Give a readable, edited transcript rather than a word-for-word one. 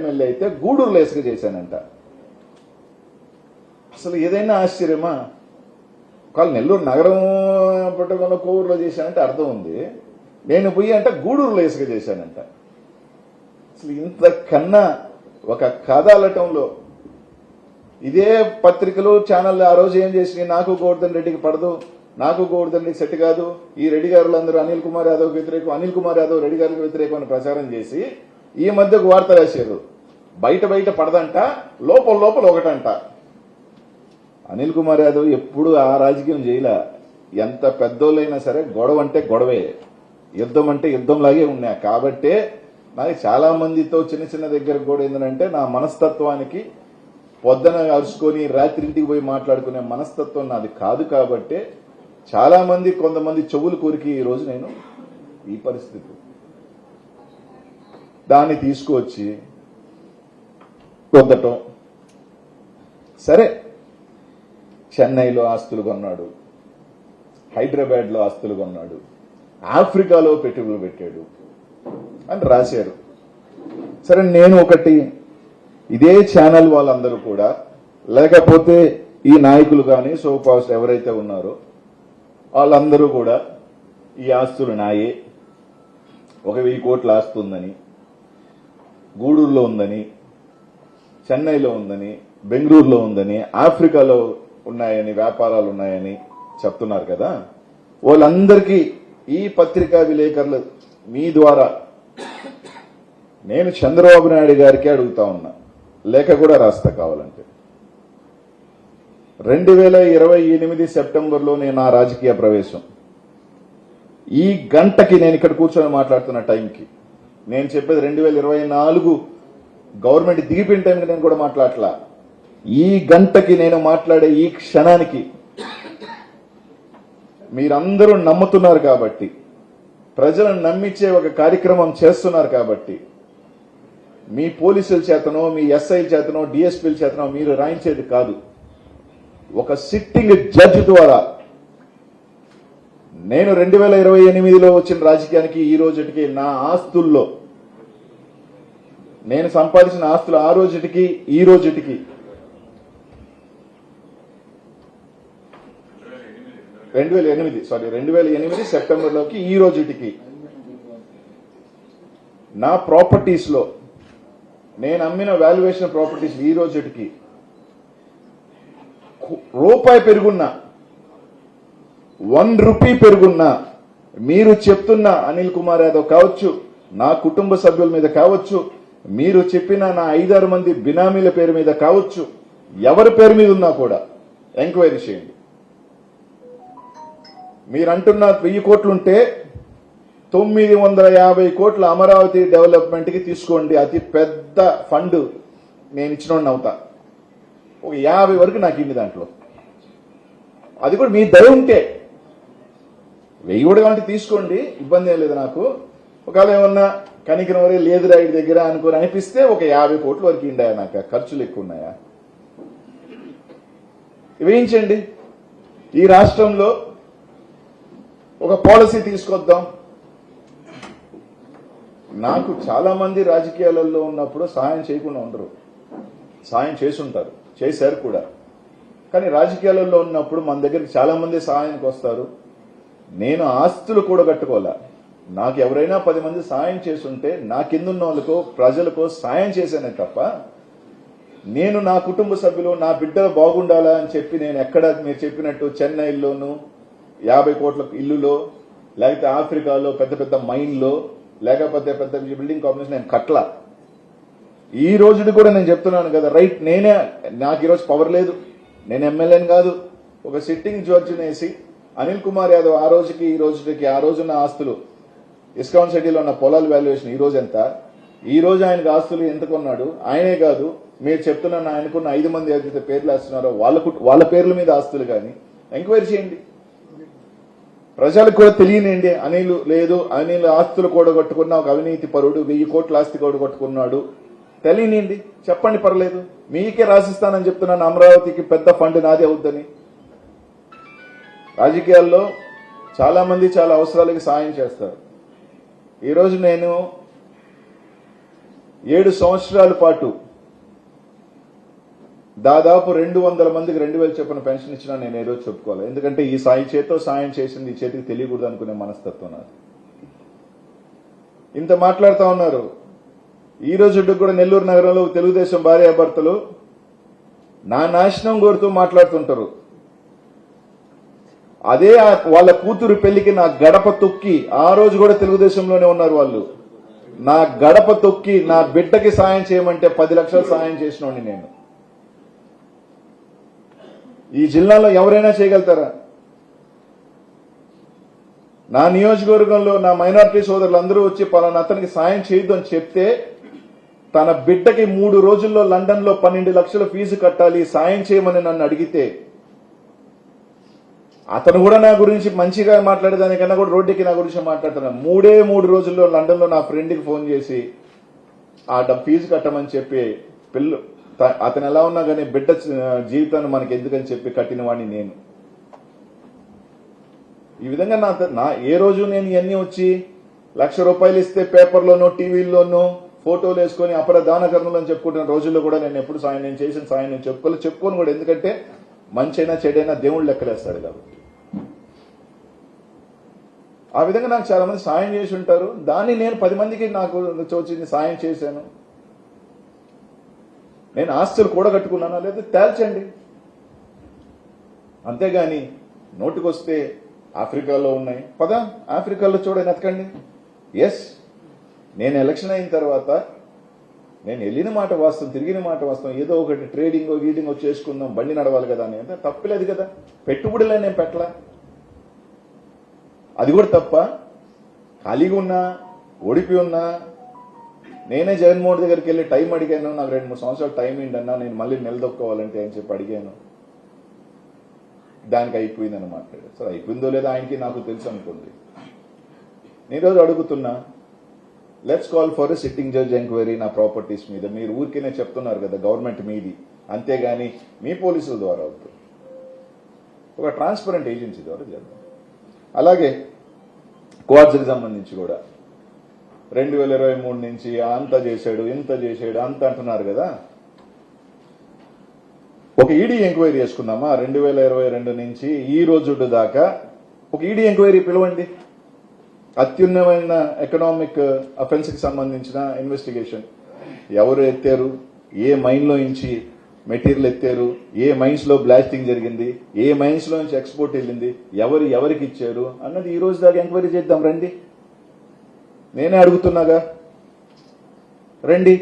MLA అయితే గూడూరులో ఇసుక చేశానంట. అసలు ఏదైనా ఆశ్చర్యమా? ఒకవేళ నెల్లూరు నగరం పట్టుకున్న కోవూరులో చేశానంటే అర్థం ఉంది. నేను పోయి అంటే గూడూరులో ఇసుక చేశానంట. అసలు ఇంతకన్నా ఒక కథ అల్లటంలో ఇదే పత్రికలు ఛానల్ ఆ రోజు ఏం చేసి నాకు గోవర్ధన్ రెడ్డికి పడదు, నాకు గోవర్ధన్ రెడ్డికి సెట్ కాదు, ఈ రెడ్డి గారులందరూ అనిల్ కుమార్ యాదవ్ వ్యతిరేకం, అనిల్ కుమార్ యాదవ్ రెడ్డి గారికి వ్యతిరేకం అని ప్రచారం చేసి ఈ మధ్య ఒక వార్త రాశారు. బయట పడదంట, లోపల ఒకటంట. అనిల్ కుమార్ యాదవ్ ఎప్పుడు ఆ రాజకీయం చేయలే. ఎంత పెద్దోళ్ళైనా సరే గొడవ అంటే గొడవే, యుద్ధం అంటే యుద్ధంలాగే ఉన్నా. కాబట్టే నాకు చాలా మందితో చిన్న దగ్గర కూడా ఏంటంటే నా మనస్తత్వానికి పొద్దున అరుచుకొని రాత్రి ఇంటికి పోయి మాట్లాడుకునే మనస్తత్వం నాది కాదు. కాబట్టే చాలా మంది కొంతమంది చెవులు కోరికి ఈ రోజు నేను ఈ పరిస్థితి దాన్ని తీసుకువచ్చి పొందటం. సరే, చెన్నైలో ఆస్తులు కొన్నాడు, హైదరాబాద్లో ఆస్తులు కొన్నాడు, ఆఫ్రికాలో పెట్టుబడులు పెట్టాడు అని రాశారు. సరే, నేను ఒకటి ఇదే ఛానల్ వాళ్ళందరూ కూడా, లేకపోతే ఈ నాయకులు కానీ సోపాస్ట్ ఎవరైతే ఉన్నారో వాళ్ళందరూ కూడా ఈ ఆస్తులు నాయే, 1,000 కోట్ల ఆస్తి ఉందని, గూడూరులో ఉందని, చెన్నైలో ఉందని, బెంగళూరులో ఉందని, ఆఫ్రికాలో ఉన్నాయని, వ్యాపారాలు ఉన్నాయని చెప్తున్నారు కదా. వాళ్ళందరికీ ఈ పత్రికా విలేకరులు మీ ద్వారా నేను చంద్రబాబు నాయుడు గారికి అడుగుతా ఉన్నా, లేఖ కూడా రాస్తా కావాలంటే. 2028 సెప్టెంబర్లో నేను నా రాజకీయ ప్రవేశం. ఈ గంటకి నేను ఇక్కడ కూర్చొని మాట్లాడుతున్న టైంకి నేను చెప్పేది 2024 గవర్నమెంట్ దిగిపోయిన టైంకి నేను కూడా మాట్లాడలా. ఈ గంటకి నేను మాట్లాడే ఈ క్షణానికి మీరందరూ నమ్ముతున్నారు కాబట్టి, ప్రజలను నమ్మించే ఒక కార్యక్రమం చేస్తున్నారు కాబట్టి, మీ పోలీసుల చేతనో, మీ ఎస్ఐల చేతనో, డిఎస్పీల చేతనో మీరు రాయించేది కాదు. ఒక సిట్టింగ్ జడ్జి ద్వారా నేను 2028లో వచ్చిన రాజకీయానికి ఈ రోజుకి నా ఆస్తుల్లో, నేను సంపాదించిన ఆస్తులు ఆ రోజుకి ఈ రోజుకి 2008 సెప్టెంబర్లోకి ఈ రోజుకి నా ప్రాపర్టీస్ లో నేను అమ్మిన వాల్యుయేషన్ ప్రాపర్టీస్ ఈ రోజుకి రూపాయి పెరుగున్నా, 1 రూపీ పెరుగున్నా, మీరు చెప్తున్న అనిల్ కుమార్ యాదవ్ కావచ్చు, నా కుటుంబ సభ్యుల మీద కావచ్చు, మీరు చెప్పిన నా 5-6 మంది బినామీల పేరు మీద కావచ్చు, ఎవరి పేరు మీద ఉన్నా కూడా ఎంక్వైరీ చేయండి. మీరంటున్న 1000 కోట్లుంటే 950 కోట్ల అమరావతి డెవలప్మెంట్ కి తీసుకోండి. అతి పెద్ద ఫండ్ నేను ఇచ్చినోడిని అవుతా. ఒక 50 వరకు నాకు ఇంది దాంట్లో. అది కూడా మీ దయ ఉంటే 1000 కూడా కావాలంటే తీసుకోండి, ఇబ్బంది ఏం లేదు నాకు. ఒకవేళ ఏమన్నా కనికరం వరే లేదు రైడ్ దగ్గర అనుకుని అనిపిస్తే ఒక 50 కోట్ల వరకు ఇండాయా, నాకు ఖర్చులు ఎక్కువ ఉన్నాయా, వేయించండి. ఈ రాష్ట్రంలో ఒక పాలసీ తీసుకొద్దాం. నాకు చాలా మంది రాజకీయాలలో ఉన్నప్పుడు సహాయం చేయకుండా ఉండరు, సహాయం చేసుంటారు, చేశారు కూడా. కానీ రాజకీయాలలో ఉన్నప్పుడు మన దగ్గరికి చాలా మంది సహాయానికి వస్తారు. నేను ఆస్తులు కూడా కట్టుకోలే. నాకు ఎవరైనా 10 మంది సాయం చేస్తుంటే నా కిందున్న వాళ్ళకో ప్రజలకో సాయం చేశానే తప్ప, నేను నా కుటుంబ సభ్యులు నా బిడ్డలు బాగుండాలా అని చెప్పి నేను ఎక్కడ మీరు చెప్పినట్టు చెన్నైలోను 50 కోట్ల ఇల్లులో, లేకపోతే ఆఫ్రికాలో పెద్ద మైన్లో, లేకపోతే పెద్ద బిల్డింగ్ కాంప్లెక్స్ నేను కట్లా. ఈ రోజుది కూడా నేను చెప్తున్నాను కదా, రైట్, నాకు ఈరోజు పవర్ లేదు, నేను ఎమ్మెల్యేని కాదు. ఒక సిట్టింగ్ జడ్జిని వేసి అనిల్ కుమార్ యాదవ్ ఆ రోజుకి ఈ రోజుకి ఆ రోజున్న ఆస్తులు ఇస్కాన్ సిటీలో ఉన్న పొలాల వాల్యుయేషన్ ఈ రోజు ఎంత, ఈ రోజు ఆయనకు ఆస్తులు ఎంత కొన్నాడు, ఆయనే కాదు మీరు చెప్తున్న ఆయనకున్న 5 మంది ఎవరైతే పేర్లు వేస్తున్నారో వాళ్ళ పేర్ల మీద ఆస్తులు కానీ ఎంక్వైరీ చేయండి. ప్రజలకు కూడా తెలియనండి. అనిల్ ఆస్తులు కూడగొట్టుకున్న ఒక అవినీతి పరుడు, 1000 కోట్ల ఆస్తి కూడగొట్టుకున్నాడు తెలియనండి, చెప్పండి, పర్లేదు. మీకే రాసిస్తానని చెప్తున్నాను, అమరావతికి పెద్ద ఫండ్ నాదే అవుద్దని. రాజకీయాల్లో చాలా మంది చాలా అవసరాలకి సాయం చేస్తారు. ఈరోజు నేను 7 సంవత్సరాల పాటు దాదాపు 200 మందికి 2000 చొప్పున పెన్షన్ ఇచ్చినా నేను ఏదో చెప్పుకోవాలి. ఎందుకంటే ఈ చేతితో సాయం చేసింది ఈ చేతికి తెలియకూడదు అనుకునే మనస్తత్వం నాది. ఇంత మాట్లాడుతూ ఉన్నారు. ఈ రోజు కూడా నెల్లూరు నగరంలో తెలుగుదేశం భార్యాభర్తలు నా నాశనం కోరుతూ మాట్లాడుతుంటారు. అదే వాళ్ళ కూతురు పెళ్లికి నా గడప తొక్కి, ఆ రోజు కూడా తెలుగుదేశంలోనే ఉన్నారు వాళ్ళు, నా గడప తొక్కి నా బిడ్డకి సాయం చేయమంటే 10 లక్షలు సాయం చేసినోడిని నేను. ఈ జిల్లాలో ఎవరైనా చేయగలుగుతారా? నా నియోజకవర్గంలో నా మైనారిటీ సోదరులు అందరూ వచ్చి పలానా అతనికి సాయం చేయొద్దు అని చెప్తే, తన బిడ్డకి 3 రోజుల్లో లండన్ లో 12 లక్షల ఫీజు కట్టాలి సాయం చేయమని నన్ను అడిగితే, అతను కూడా నా గురించి మంచిగా మాట్లాడేదానికన్నా కూడా రోడ్డుకి నా గురించి మాట్లాడుతున్నాను. 3 రోజుల్లో లండన్ లో నా ఫ్రెండ్కి ఫోన్ చేసి ఆ ఫీజు కట్టమని చెప్పి అతను ఎలా ఉన్నా కానీ బిడ్డ జీవితాన్ని మనకి ఎందుకని చెప్పి కట్టిన వాడిని నేను. ఈ విధంగా నా ఏ రోజు నేను ఇవన్నీ వచ్చి ₹1,00,000 ఇస్తే పేపర్లోనో టీవీల్లోనో ఫోటోలు వేసుకొని అపరదాన కర్మలు అని చెప్పుకుంటున్న రోజుల్లో కూడా నేను ఎప్పుడు నేను చేసిన సాయం నేను చెప్పుకోను కూడా. ఎందుకంటే మంచైనా చెడైనా దేవుళ్ళు లెక్కలేస్తాడు కాబట్టి. ఆ విధంగా నాకు చాలా మంది సాయం చేసి ఉంటారు. దాన్ని నేను 10 మందికి నాకు వచ్చింది సాయం చేశాను. నేను ఆస్తులు కూడగట్టుకున్నానా లేదా తేల్చండి. అంతేగాని నోటికొస్తే ఆఫ్రికాలో ఉన్నాయి, పద ఆఫ్రికాలో చూడని ఎతకండి. ఎస్, నేను ఎలక్షన్ అయిన తర్వాత నేను వెళ్ళిన మాట వాస్తవం, తిరిగిన మాట వాస్తవం. ఏదో ఒకటి ట్రేడింగ్ గీడింగ్ చేసుకుందాం, బండి నడవాలి కదా అని అంటే తప్పలేదు కదా. పెట్టుబడులే నేను పెట్టలా, అది కూడా తప్ప. ఖాళీగా ఉన్నా, ఓడిపోయి ఉన్నా, నేనే జగన్మోహన్ దగ్గరికి వెళ్ళి టైం అడిగాను. నాకు 2-3 సంవత్సరాలు టైం ఏంటన్నా, నేను మళ్ళీ నిలదొక్కోవాలంటే అని చెప్పి అడిగాను. దానికి అయిపోయిందని మాట్లాడారు. సరే, అయిపోయిందో లేదో ఆయనకి నాకు తెలుసు అనుకోండి. నేను రోజు అడుగుతున్నా, let's call for a sitting judge enquiry నా ప్రాపర్టీస్ మీద. మీరు ఊరికేనే చెప్తున్నారు కదా గవర్నమెంట్ మీది, అంతేగాని మీ పోలీసుల ద్వారా అవుతుంది. ఒక ట్రాన్స్పరెంట్ ఏజెన్సీ ద్వారా చేద్దాం. అలాగే క్వాడ్స్కి సంబంధించి కూడా 2023 నుంచి అంత చేశాడు, ఇంత చేశాడు, అంత అంటున్నారు కదా. ఒక ఈడీ ఎంక్వైరీ చేసుకుందామా? 2022 నుంచి ఈ రోజు దాకా ఒక ఈడీ ఎంక్వైరీ పిలవండి. అత్యున్నతమైన ఎకనామిక్ అఫెన్స్ కి సంబంధించిన ఇన్వెస్టిగేషన్. ఎవరు ఎత్తారు, ఏ మైన్ లో నుంచి మెటీరియల్ ఎత్తారు, ఏ మైన్స్ లో బ్లాస్టింగ్ జరిగింది, ఏ మైన్స్ లో నుంచి ఎక్స్పోర్ట్ వెళ్ళింది, ఎవరికి ఇచ్చారు అన్నది ఈ రోజు దాకా ఎంక్వైరీ చేద్దాం రండి. నేనే అడుగుతున్నాగా, రండి.